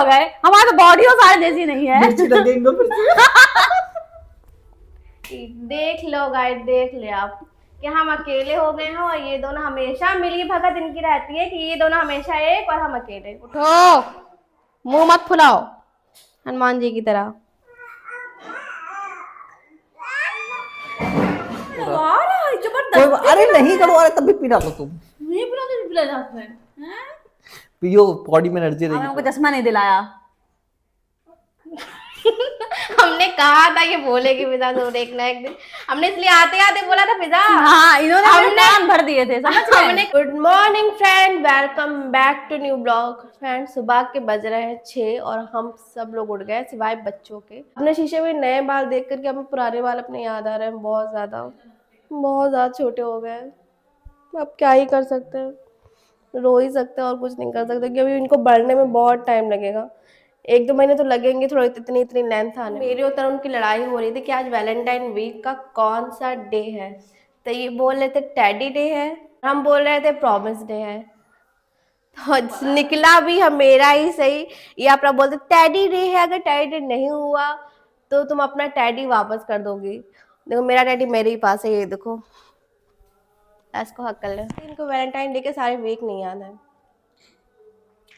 गए, हमारी तो बॉडी और सारे जैसी नहीं है। मिर्ची लगेंगे फिर से। देख लो गाइस, देख ले आप कि हम अकेले हो गए हैं और ये दोनों हमेशा मिली भगत इनकी रहती है कि ये दोनों हमेशा एक और हम अकेले। उठो, मुंह मत फुलाओ हनुमान जी की तरह। अरे नहीं करो, अरे तब भी पी डालो तुम, नहीं पिला जाते हैं। पियो, बॉडी में एनर्जी रहेगी। हमको चश्मा नहीं दिलाया। हमने कहा था ये बोलेगी फिजा जरूर एक ना एक दिन, हमने इसलिए आते आते बोला था फिजा। हाँ, इन्होंने हमने कान भर दिए थे, समझ गए? हमने good morning friend, welcome back to new blog. Friend सुबह के बज रहे हैं 6 और हम सब लोग उठ गए सिवाय बच्चों के। अपने शीशे में नए बाल देख करके हमें पुराने बाल अपने याद आ रहे हैं, बहुत ज्यादा छोटे हो गए। अब क्या ही कर सकते हैं, रो ही सकते हैं और कुछ नहीं कर सकते क्योंकि इनको बढ़ने में बहुत टाइम लगेगा। 1-2 महीने तो लगेंगे थोड़ा इतनी लेंथ आने। मेरी और तरुण की लड़ाई हो रही थी कि आज वैलेंटाइन वीक का कौन सा डे है। तो ये बोल रहे थे टेडी डे है, हम बोल रहे थे प्रॉमिस डे है। तो निकला भी हम मेरा ही सही। ये अपना बोलते टेडी डे है, अगर टेडी डे नहीं हुआ तो तुम अपना टेडी वापस कर दोगी। देखो मेरा टेडी मेरे ही पास है, ये देखो, इसको हक कर ले। इनको वैलेंटाइन डे के सारे वीक नहीं याद है।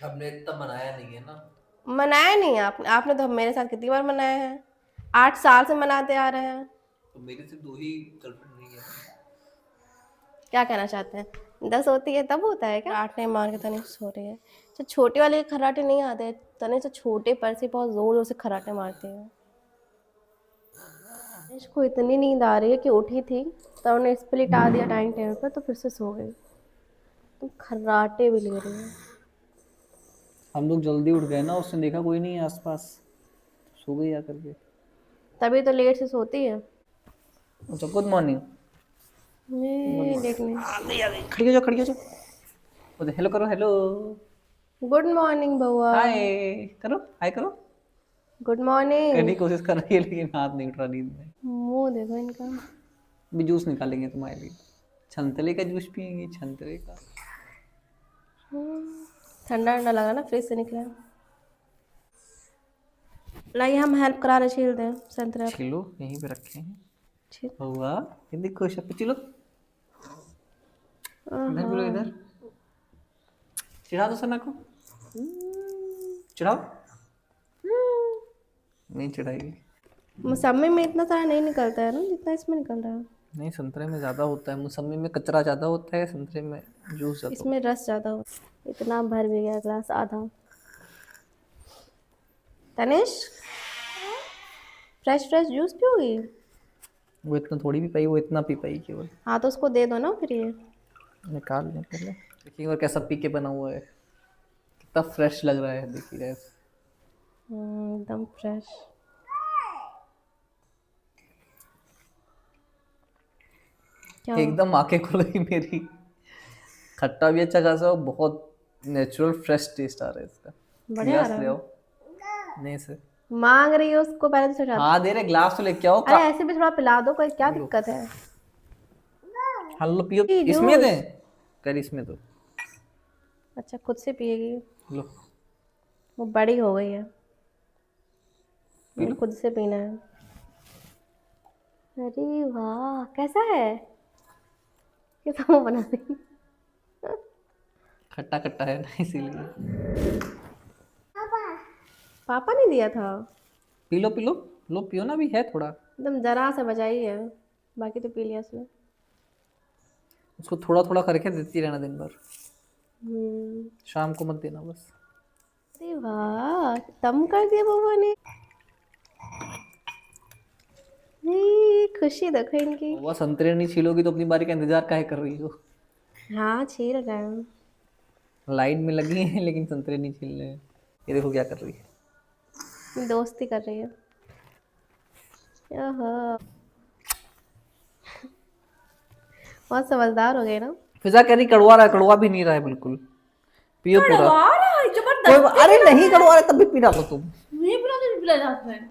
हमने इतना मनाया नहीं है ना। मनाया नहीं है आपने तो मेरे साथ कितनी बार मनाया है, 8 साल से मनाते आ रहे हैं। तो मेरे से 2 ही गर्लफ्रेंड नहीं है। क्या कहना चाहते हैं, 10 होती है तब होता है क्या? 8 नहीं मार के तनिष सो रही है। तो छोटे वाले के खर्राटे नहीं आते, तनिष तो छोटे पर से बहुत जोर जोर से खर्राटे मारते हैं। तनिष को इतनी नींद आ रही है कि उठी थी तो उन्हें इस पे लिटा दिया डाइनिंग टेबल पर, तो फिर से सो गई। तुम खर्राटे भी ले रही हो। हम लोग जल्दी उठ गए ना, उसने देखा कोई नहीं है आसपास, सो गई आकर के। तभी तो लेट से सोती है। अच्छा गुड मॉर्निंग। लेट नहीं। खड़ी हो जाओ, खड़ी हो जाओ, बोले हेलो करो, हेलो गुड मॉर्निंग बउआ। हाय करो, हाय करो। Good morning. करने की कोशिश कर रही है लेकिन हाथ नहीं उठ रहा नींद में। मुंह देखो इनका। भी जूस निकालेंगे तुम्हारे लिए, संतरे का जूस पियेंगे, संतरे का। ठंडा ठंडा लगा ना, फ्रिज से निकला। लाइए हम हेल्प करा रहे, छील दें संतरा। छिलो, यहीं पे रखे हैं। छील। हुआ ये देखो शक्ल, चिलो इधर बोलो, इधर चिढ़ा दो सना को, चिढ़ाओ। नहीं चिढ़ाएगी। मौसमी में इतना सारा नहीं निकलता है ना जितना इसमें निकल रहा है। नहीं संतरे में ज़्यादा होता है, मौसमी में कचरा ज़्यादा होता है, संतरे में जूस ज़्यादा। इसमें रस ज़्यादा होता है। इतना भर भी गया ग्लास आधा। तनिष फ्रेश जूस पियोगी? वो इतना थोड़ी पी पाई, वो इतना पी पाई केवल। हाँ तो उसको दे दो ना फिर। ये निकाल लें पहले, देखिए और कैसा पी के बना हुआ है, कितना फ्रेश लग रहा है, देखिए गाइस। एकदम फ्रेश। क्या एकदम आंखें खुल गई मेरी। खट्टा भी अच्छा खासा, बहुत नेचुरल फ्रेश टेस्ट आ रहा है इसका। बढ़िया आ गिलास रहा ले है। आओ। नहीं सर, मांग रही है उसको, पहले तो चढ़ा। हाँ दे रहे, ग्लास तो लेके आओ। अरे ऐसे भी थोड़ा पिला दो, कोई क्या दिक्कत है। हाँ लो पियो, पी इसमें जूस। दे कर, इसमें दो। अच्छा खुद से पिएगी? लो वो बड़ी हो गई है, पी लो। खुद से पीना है। अरे वाह कैसा है, कैसा मुंह बना रही। खट्टा खट्टा है ना इसीलिए। पापा ने दिया था। पी लो, पी लो, लो पियो ना, भी है थोड़ा। एकदम जरा सा बचाई है, बाकी तो पी लिया उसने। उसको थोड़ा थोड़ा करके देती रहना दिन भर, हम्म। शाम को मत देना बस। अरे वाह दम कर दिया बउआ ने। खुशी देखो इनकी। वो संतरे नहीं छीलोगी तो अपनी बारी का इंतजार काहे कर रही हो। हाँ छील रहे हैं। लाइन में लगी है लेकिन संतरे नहीं छील रहे हैं। ये देखो क्या कर रही है, दोस्ती कर रही है। ओहो बहुत समझदार हो गए ना। फिजा कह रही कड़वा रहा है, कड़वा भी नहीं रहा है बिल्कुल, पियो पूरा। जबरदस्त। अरे नहीं कड़वा रहा है तब भी पी डालो तुम, नहीं पिला जाते हैं।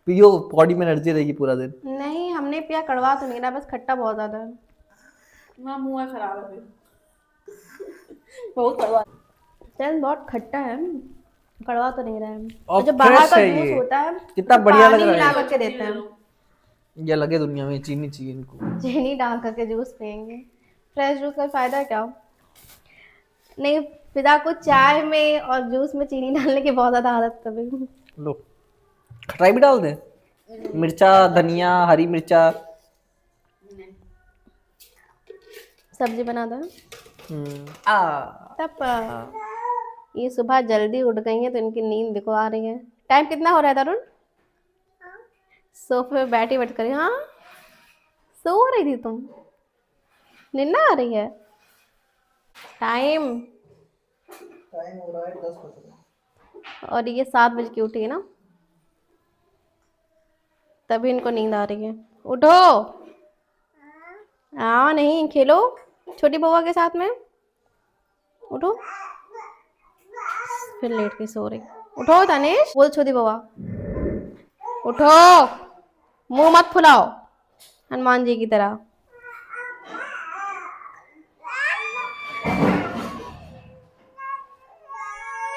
पियो, बॉडी में एनर्जी रहेगी पूरा दिन। नहीं हमने पिया, कड़वा तो नहीं रहा, बस खट्टा बहुत ज्यादा है। मेरा मुंह खराब है फिर। बहुत कड़वा। चल बहुत खट्टा है। कड़वा तो नहीं रहा है। और और जो बाहर fresh का है जूस ये। होता है कितना तो बढ़िया लग पानी रहा मिला है करके देते हैं। ये लगे दुनिया में चीनी चाहिए इनको। चीनी डाल करके जूस पियेंगे। फ्रेश जूस का फायदा क्या? नहीं, फिदा को चाय में और जूस में चीनी डालने की बहुत ज्यादा आदत कभी। लो खटाई भी डाल दे, मिर्चा, धनिया, हरी मिर्चा। सब्जी बना दो। आ तब ये सुबह जल्दी उठ गई है तो इनकी नींद देखो आ रही है। टाइम कितना हो रहा है तरुण? सोफे पे बैठी बैठ कर, हाँ सो रही थी तुम? नींद ना आ रही है? टाइम हो रहा है 10 बजे। और ये 7 बजे की उठी है ना, तभी इनको नींद आ रही है। उठो। हाँ नहीं, खेलो छोटी बउआ के साथ में। उठो, फिर लेट के सो रही। उठो तनेश, बोल छोटी बउआ उठो, मुंह मत फुलाओ हनुमान जी की तरह।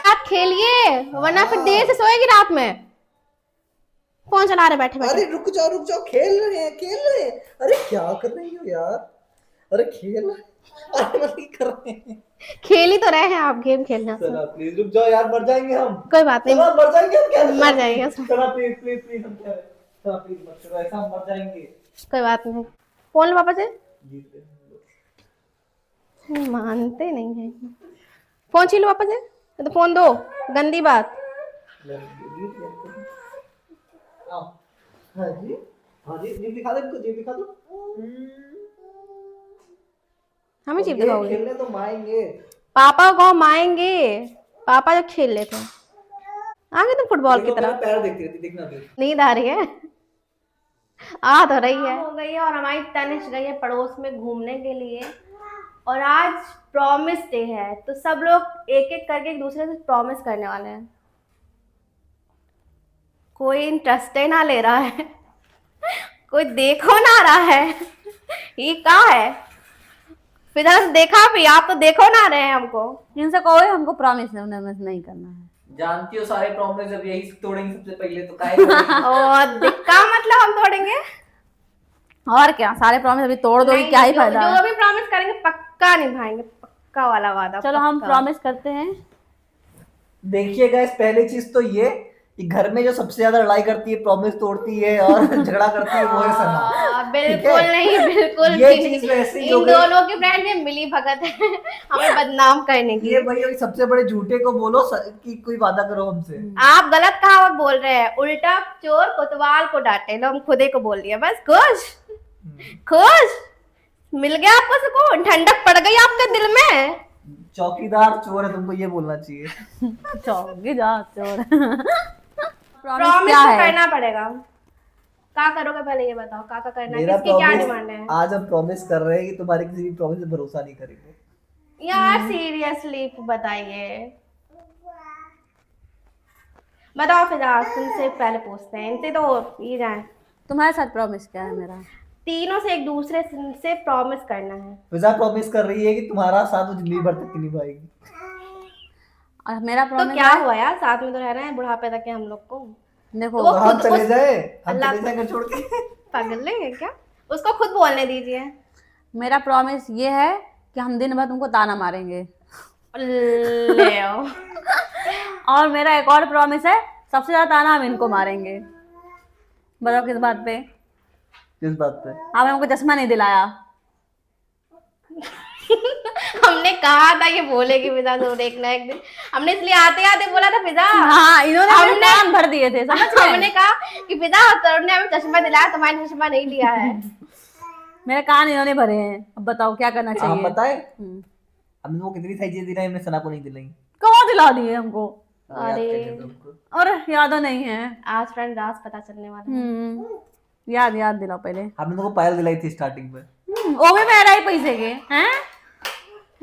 आप खेलिए वरना फिर देर से सोएगी रात में। फोन चला रहे बैठे बैठे। अरे रुक जाओ, खेल रहे हैं। अरे क्या कर रही हो यार? अरे खेल, अरे मत ही कर रहे हैं। खेल ही तो रहे हैं आप, गेम खेलना। चला प्लीज रुक जाओ यार, मर जाएंगे हम। कोई बात नहीं, चला मर जाएंगे हम, क्या मर जाएंगे। चला प्लीज हम क्या है? चला प्लीज मत करो ऐसा, हम मर जाएंगे। कोई बात नहीं, फोन लो पापा से। मानते नहीं है। फोन छीन लो पापा से, तो फोन दो, गंदी बात। हाँ जी जीप दिखा दो इनको, जीप दिखा दो। हमें जीप दिखाओगे? खेलने तो माएंगे। पापा को माएंगे, पापा जब खेल लेते हैं। आगे तुम फुटबॉल की तरह। पैर देखती रहती, देखना भी। नींद आ रही है? आ तो रही है। हो गई है और हमारी तनिष गई है पड़ोस में घूमने के लिए। और आज प्रॉमिस डे है तो सब लोग एक एक करके एक दूसरे से प्रॉमिस करने वाले हैं। कोई इंटरेस्ट ना ले रहा है, कोई देखो ना रहा है। ये क्या है? फिर देखा भी, आप तो देखो ना रहे हैं हमको। इनसे कहो हमको प्रॉमिस नहीं करना है। जानती हो सारे प्रॉमिस अब यही तोड़ेंगे सबसे पहले तो काहे। और दिक्का मतलब हम तोड़ेंगे? और क्या, सारे प्रॉमिस अभी तोड़ दोगे, क्या ही फायदा? जो भी प्रॉमिस करेंगे पक्का निभाएंगे, पक्का वाला वादा। चलो हम प्रॉमिस करते हैं। देखिए गाइस, पहली चीज तो ये कि घर में जो सबसे ज्यादा लड़ाई करती है, प्रॉमिस तोड़ती है और झगड़ा करती है, वो है सना। बिल्कुल नहीं, बिल्कुल ये नहीं। चीज वैसे ही इन दोनों के फ्रेंड में मिली भगत है हमें बदनाम करने की। ये भाई सबसे बड़े झूठे को बोलो कि कोई वादा करो हमसे। आप गलत कहावत बोल रहे हैं। उल्टा चोर कोतवाल को डांटे, लो हम खुदे को बोल दिया। बस खुश खुश, मिल गया आपको सुकून, ठंडक पड़ गई आपके दिल में। चौकीदार चोर है, तुमको ये बोलना चाहिए। चौकीदार चोर। प्रॉमिस तो करना पड़ेगा। क्या करोगे पहले ये बताओ, क्या करना है, किसकी क्या डिमांड है? आज हम प्रॉमिस कर रहे हैं कि तुम्हारे किसी भी प्रॉमिस पे भरोसा नहीं करेंगे। यार सीरियसली बताइए, बताओ फिर तुमसे पहले पूछते हैं, इनसे तो ये जाए। तुम्हारे साथ प्रॉमिस क्या है मेरा? तीनों से एक दूसरे से प्रॉमिस करना है। फिजा प्रॉमिस कर रही है कि तुम्हारा साथ वो जिंदगी भर तक निभाएगी। और मेरा तो प्रॉमिस क्या हुआ यार, साथ में तो रहना है बुढ़ापे तक के हम लोग को। देखो तो हम चले जाए, हम अल्लाह चले जाए घर छोड़ के। पागल है क्या? उसको खुद बोलने दीजिए। मेरा प्रॉमिस ये है कि हम दिन भर तुमको ताना मारेंगे। ले आओ। और मेरा एक और प्रॉमिस है, सबसे ज्यादा ताना हम इनको मारेंगे। बताओ किस बात पे? किस बात पे? आपने हमको चश्मा नहीं दिलाया। हमने कहा था ये बोलेगी फिजा जरूर एक ना एक दिन। हमने इसलिए आते आते बोला था फिजा। हाँ, इन्होंने हमने कान भर दिए थे, समझ गए? हमने कहा कि फिजा तरुण ने हमें चश्मा दिलाया, तुम्हारे चश्मा नहीं लिया है। मेरे कान इन्होंने भरे हैं। अब बताओ क्या करना चाहिए? हम बताए हमने वो कितनी सारी चीजें दिलाई, हमने सना को नहीं दिलाई। कहाँ दिला दिए हमको? अरे और याद नहीं है। आज फ्रेंड राज पता चलने वाला है। याद दिलाओ पहले। हमने तो पायल दिलाई थी स्टार्टिंग में। वो भी मेरा ही पैसे के हैं,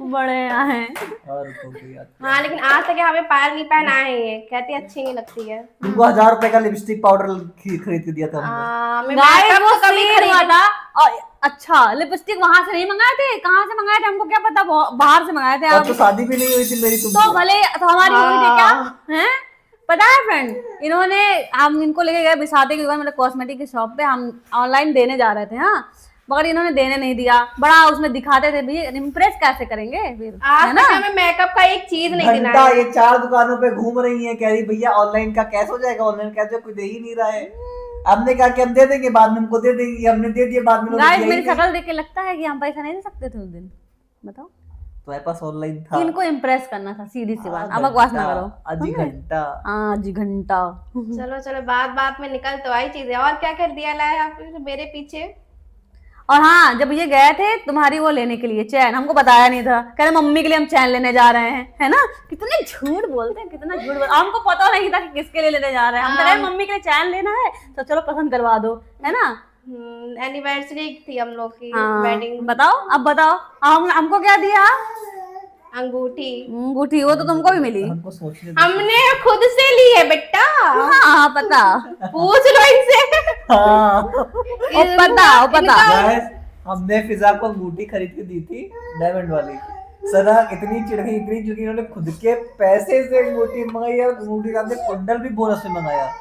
बड़े हैं। और तो याद। हाँ लेकिन आज तक हमें पायल नहीं पहनाए हैं, ये कहती अच्छी नहीं लगती है। तुमको 1000 रुपए का लिपस्टिक पाउडर खरीद के दिया था हमने। गाइस वो कभी हुआ था। और अच्छा, लिपस्टिक वहां से नहीं मंगाए थे, कहाँ से मंगाए थे हमको क्या पता, बाहर से मंगाए थे। अब तो शादी भी नहीं हुई थी मेरी तुमसे। तो भले तो हमारी हुई थी क्या हैं? पता है फ्रेंड, इन्होंने हम इनको लेके गए बिसाते के मतलब कॉस्मेटिक की शॉप पे, हम ऑनलाइन देने जा रहे थे, हाँ, मगर इन्होंने देने नहीं दिया। बड़ा उसमें दिखाते थे भी, इम्प्रेस कैसे करेंगे फिर, आज है ना। तक हमें मेकअप का एक चीज नहीं घंटा दिलाया। ये 4 दुकानों पे घूम रही है, कह रही भैया ऑनलाइन का कैसे हो जाएगा, ऑनलाइन कैसे, कोई दे ही नहीं रहा है। हमने कहा कि हम दे देंगे, बाद में हमको दे देंगे, हमने दे दिया, बाद में उन्होंने गाइस दिया ही मेरी नहीं। शक्ल देख के लगता है कि हम पैसा नहीं दे सकते थे उस दिन, बताओ। तुम्हारे पास ऑनलाइन था। इनको इम्प्रेस करना था, सीधी सी बात। अब बकवास ना करो। आधी घंटा। हाँ जी घंटा। चलो चलो, बात बात में निकल तो आई चीजें। और क्या कर दिया लाया आपने मेरे पीछे? और हाँ, जब ये गए थे तुम्हारी वो लेने के लिए चैन, हमको बताया नहीं था, कह रहे मम्मी के लिए हम चैन लेने जा रहे हैं, है ना। कितने झूठ बोलते हैं, कितना झूठ बोलते, हमको पता नहीं था कि किसके लिए लेने जा रहे हैं। हम कह रहे हैं मम्मी के लिए चैन लेना है तो चलो पसंद करवा दो, है ना। एनिवर्सरी थी हम लोग की, हाँ, वेडिंग। बताओ, अब बताओ हमको क्या दिया? अंगूठी। अंगूठी, वो तो तुमको भी मिली। हमको सोचने दो। हमने खुद से ली है बेटा। हाँ पता, पूछ लो इनसे। हाँ। ओ पता। Guys, हमने फिजा को अंगूठी खरीद के दी थी, डायमंड वाली। सना इतनी चिढ़ गई, इतनी चिढ़ गई, उन्होंने खुद के पैसे से अंगूठी मंगाई और अंगूठी का कुंडल भी बोनस में मंगाया।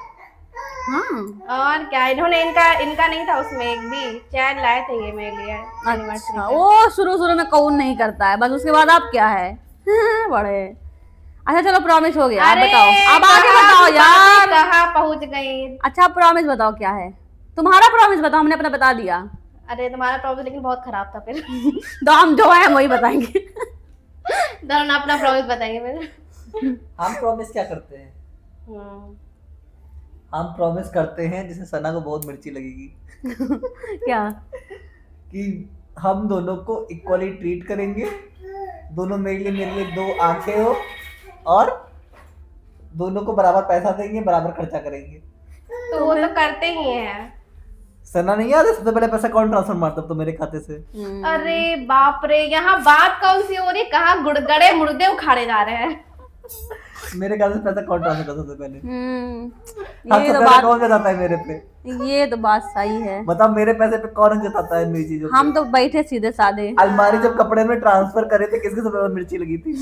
हाँ और क्या, इन्होंने इनका नहीं था उसमें एक भी। चैन लाए थे ये मेरे लिए एनिवर्सरी अच्छा, पे। वो शुरू में कौन नहीं करता है, बस उसके बाद आप क्या है। बड़े। अच्छा चलो, प्रॉमिस हो गया, आप अरे बताओ, अब आगे बताओ यार। कहाँ पहुंच गई? अच्छा प्रॉमिस बताओ क्या है, तुम्हारा प्रॉमिस बताओ, हमने अपना बता दिया। अरे तुम्हारा प्रॉमिस लेकिन बहुत खराब था फिर। तो हम जो है हम वही बताएंगे। दोनों अपना प्रॉमिस बताएंगे मेरे। हम प्रॉमिस क्या करते हैं? हम प्रॉमिस करते हैं, जिससे सना को बहुत मिर्ची लगेगी, क्या? कि हम दोनों को इक्वली ट्रीट करेंगे, दोनों मेरे लिए 2 आंखें हो, और दोनों को बराबर पैसा देंगे, बराबर खर्चा करेंगे। तो वो तो करते ही हैं। सना नहीं याद है सबसे पहले पैसा कौन ट्रांसफर मारता तो मेरे खाते से? अरे बाप रे, यहाँ बात कौन सी हो रही? कहाँ गुड़गड़े मुर्दे उखाड़े जा रहे हैं। मेरे खाते से पैसा कौन ट्रांसफर करता सबसे पहले? ये सबसे तो पहले बात, कौन जताता है मेरे पे? ये तो बात सही है। बताओ, मेरे पैसे पे कौन जताता है मेरी चीजों पे? हम तो बैठे सीधे साधे। अलमारी जब कपड़े में ट्रांसफर करे थे, किसके सबसे ज्यादा मिर्ची लगी थी?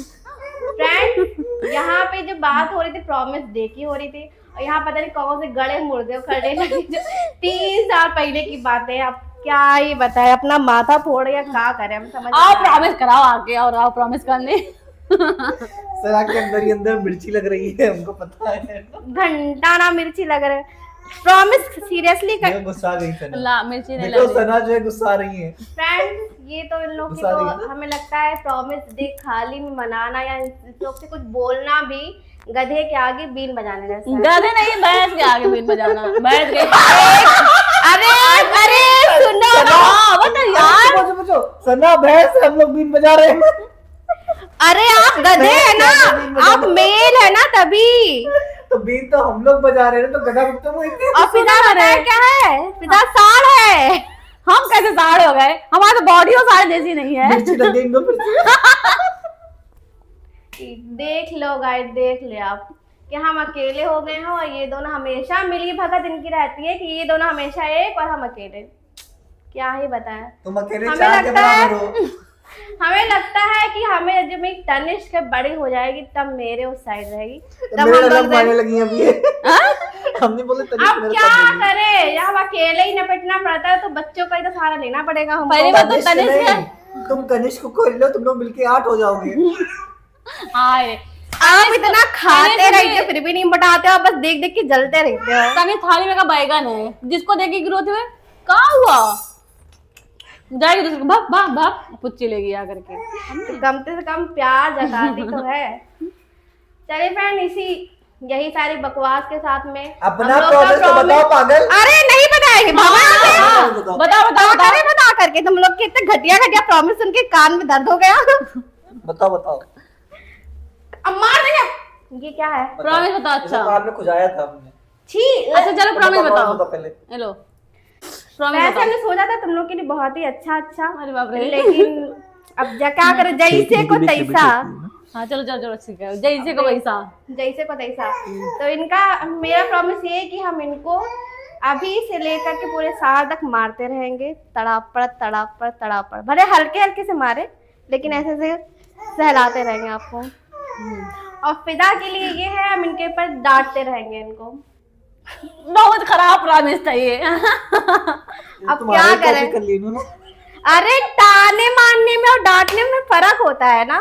फ्रेंड, यहाँ पे जो बात हो रही थी प्रॉमिस डे की हो रही थी, और यहाँ पता नहीं कौन से गड़े मुर्दे उखड़ने लगे जो 3 साल पहले की बातें हैं। अब क्या ही बताए, अपना माथा फोड़ या क्या करें, हम समझ आओ प्रॉमिस कराओ आगे, और आओ प्रॉमिस करने। सना के अंदर ही अंदर मिर्ची लग रही है, हमको पता है। घंटा ना मिर्ची लग रहे। प्रॉमिस सीरियसली कर। मैं गुस्सा आ गई सना। ला मिर्ची नहीं देखो लग रही। सना जो है गुस्सा आ रही है। फ्रेंड्स, ये तो इन लोग की गुस्सा आ रही तो है। हमें लगता है प्रॉमिस डे खाली में मनाना या इस लोग से कुछ बोलना भी गधे के आगे बीन बजाने जैसा है। गधे नहीं, भैंस के आगे बीन बजाना, बैठ गए। अरे सुनो हाँ, बता यार। पूछो पूछो, सना भैंस है, हम लोग बीन बजा रहे हैं। अरे आप गधे है ना, आप मेल है ना, तभी। तो बीन तो हम लोग बजा रहे हैं, तो गधा तुम हुई थी। और फिजा पता है क्या है? फिजा साड़ है। हम कैसे साड़ हो गए, हमारी तो बॉडी और साड़ जैसी नहीं है। मिर्ची लग गई इनको मिर्ची। देख लो गाइस, देख ले आप कि हम अकेले हो गए हैं, और ये दोनों हमेशा मिली भगत इनकी रहती है कि ये दोनों हमेशा एक और हम अकेले। क्या ही बताएं। तुम अकेले हमें 4 के लगता है- बराबर हो। हमें लगता है कि हमें जब मेरी तनिष्क बड़ी हो जाएगी तब मेरे उस साइड रहेगी, तब मेरे हम अलग लोग मारने लगी अब ये। हमने बोले तनिष्क अब मेरे क्या साथ रहेगी। करे, जब अकेले ही निपटना पड़ता है तो बच्चों का ही तो सहारा लेना पड़ेगा हमको। पहली बात तो तनिष्क तनिष्क नहीं, तुम कनिष्क को खोल लो, तुम लोग मिलके 8 हो जाओगे। आए आप इतना खाते तनिष्क रहते भी- हो फिर भी नहीं बटाते हो, बस देख देख के जलते रहते हो। तनी थाली में का बैगन है, जिसको देखे ग्रोथ हुए कहाँ हुआ, जाएगी दूसरे को भाग भाग भाग पुच्ची लेगी आ करके। तो कम से कम प्यार जताती तो है। चलिए फ्रेंड, यही सारी बकवास के साथ में अपना हम लोग का प्रॉमिस तो promise- बताओ पागल। अरे नहीं बताएंगे हाँ, बताओ। बताओ बताओ बता करे बता करके तुम लोग के इतने घटिया घटिया प्रॉमिस सुन के कान में दर्द हो गया। बताओ बताओ। अब मार देंगे। ये क्या है? प्रॉमिस बताओ। जैसे अच्छा कान में खुजाया था हमने। छी। अच्छा चलो प्रॉमिस बताओ पहले। हेलो, प्रॉमिस वैसे बताओ। हमने सोचा था तुम लोग के लिए बहुत ही अच्छा, अरे बाप रे। लेकिन अब क्या करे, जैसे को तैसा। हाँ चलो चलो चलो ठीक है, जैसे को वैसा। जैसे को तैसा। तो इनका मेरा प्रॉमिस ये है कि हम इनको अभी से लेकर के पूरे साल तक मारते रहेंगे, तड़ापड़ तड़ापड़ तड़ापड़, भले हल्के हल्के से मारे लेकिन ऐसे से सहलाते रहेंगे आपको। और फिदा के लिए ये है, हम इनके पर डांटते रहेंगे इनको। बहुत खराब प्रॉमिस था ये। अब तुम्हारे क्या ही कॉपी करें? कर ली इन्होंने। अरे ताने मारने में और डांटने में फर्क होता है ना।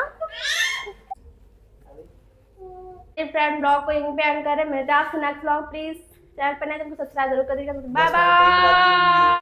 फ्रेंड ब्लॉग को यहीं पे एंड करें, मिलते हैं आपसे नेक्स्ट ब्लॉग। प्लीज चैनल पर नए तो सब्सक्राइब जरूर करिएगा। Bye bye.